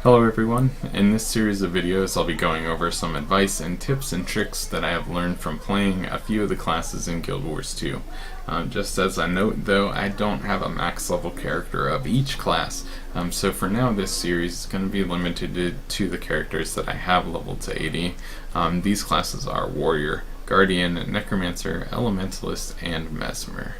Hello everyone. In this series of videos I'll be going over some advice and tips and tricks that I have learned from playing a few of the classes in Guild Wars 2. Just as a note though, I don't have a max level character of each class, so for now this series is going to be limited to the characters that I have leveled to 80. These classes are Warrior, Guardian, Necromancer, Elementalist, and Mesmer.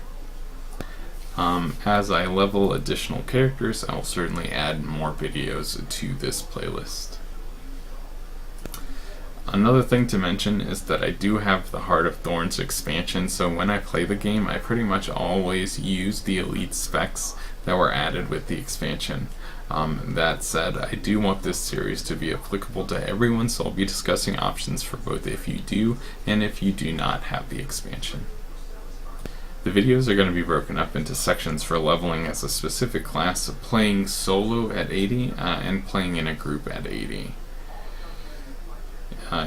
As I level additional characters, I will certainly add more videos to this playlist. Another thing to mention is that I do have the Heart of Thorns expansion, so when I play the game, I pretty much always use the elite specs that were added with the expansion. That said, I do want this series to be applicable to everyone, so I'll be discussing options for both if you do and if you do not have the expansion. The videos are going to be broken up into sections for leveling as a specific class, playing solo at 80, and playing in a group at 80.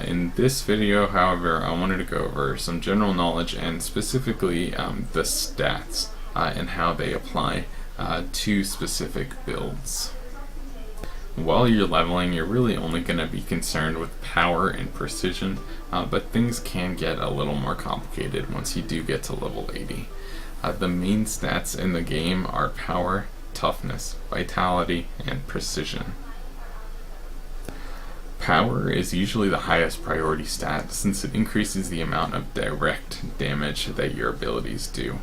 In this video, however, I wanted to go over some general knowledge and specifically the stats and how they apply to specific builds. While you're leveling, you're really only going to be concerned with power and precision, but things can get a little more complicated once you do get to level 80. The main stats in the game are power, toughness, vitality, and precision. Power is usually the highest priority stat since it increases the amount of direct damage that your abilities do.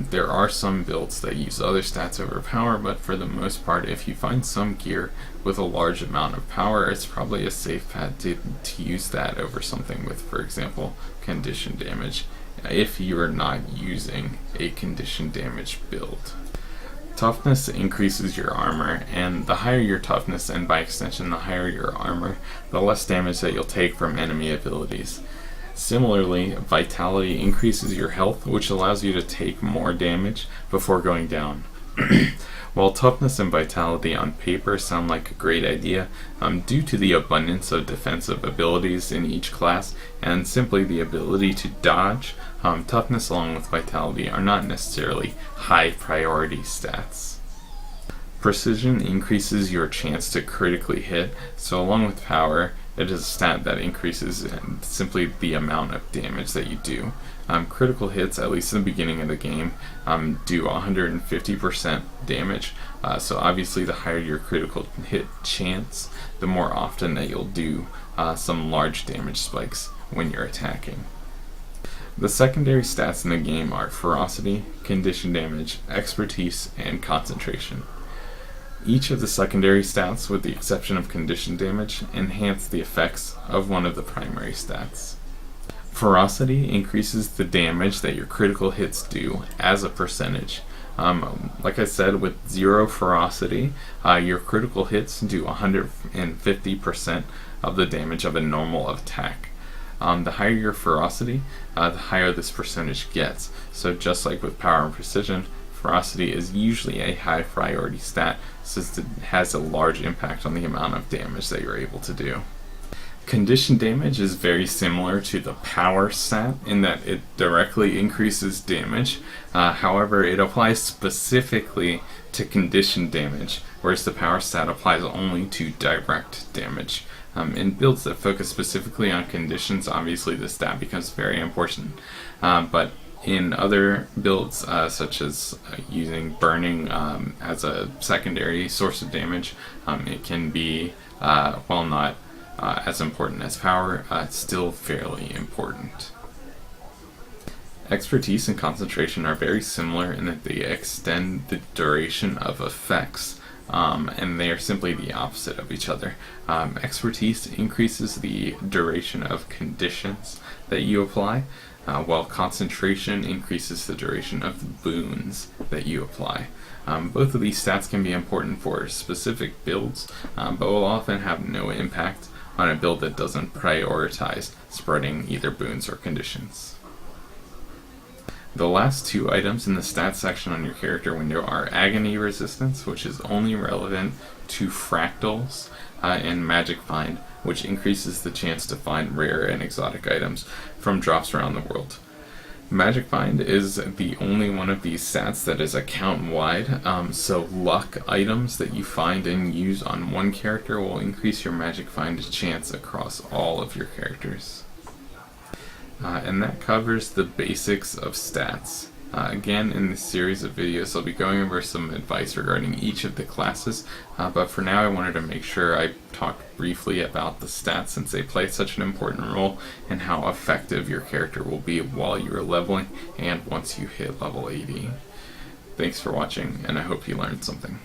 There are some builds that use other stats over power, but for the most part, if you find some gear with a large amount of power, it's probably a safe bet to use that over something with, for example, condition damage, if you are not using a condition damage build. Toughness increases your armor, and the higher your toughness, and by extension the higher your armor, the less damage that you'll take from enemy abilities. Similarly, vitality increases your health, which allows you to take more damage before going down. While toughness and vitality on paper sound like a great idea, due to the abundance of defensive abilities in each class and simply the ability to dodge, toughness along with vitality are not necessarily high priority stats. Precision increases your chance to critically hit, so along with power, it is a stat that increases simply the amount of damage that you do. Critical hits, at least in the beginning of the game, do 150% damage, so obviously the higher your critical hit chance, the more often that you'll do some large damage spikes when you're attacking. The secondary stats in the game are ferocity, condition damage, expertise, and concentration. Each of the secondary stats, with the exception of condition damage, enhance the effects of one of the primary stats. Ferocity increases the damage that your critical hits do as a percentage. Like I said, with 0 ferocity, your critical hits do 150% of the damage of a normal attack. The higher your ferocity, the higher this percentage gets. So just like with power and precision, ferocity is usually a high priority stat since it has a large impact on the amount of damage that you're able to do. Condition damage is very similar to the power stat in that it directly increases damage. However, it applies specifically to condition damage, whereas the power stat applies only to direct damage. In builds that focus specifically on conditions, obviously the stat becomes very important, but in other builds, such as using burning as a secondary source of damage, it can be, while not as important as power, it's still fairly important. Expertise and concentration are very similar in that they extend the duration of effects, and they are simply the opposite of each other. Expertise increases the duration of conditions that you apply, while concentration increases the duration of the boons that you apply. Both of these stats can be important for specific builds, but will often have no impact on a build that doesn't prioritize spreading either boons or conditions. The last two items in the stats section on your character window are Agony Resistance, which is only relevant to fractals, and Magic Find, which increases the chance to find rare and exotic items from drops around the world. Magic Find is the only one of these stats that is account-wide, so luck items that you find and use on one character will increase your Magic Find chance across all of your characters. And that covers the basics of stats. Again, in this series of videos, I'll be going over some advice regarding each of the classes, but for now I wanted to make sure I talked briefly about the stats since they play such an important role and how effective your character will be while you're leveling and once you hit level 80. Thanks for watching, and I hope you learned something.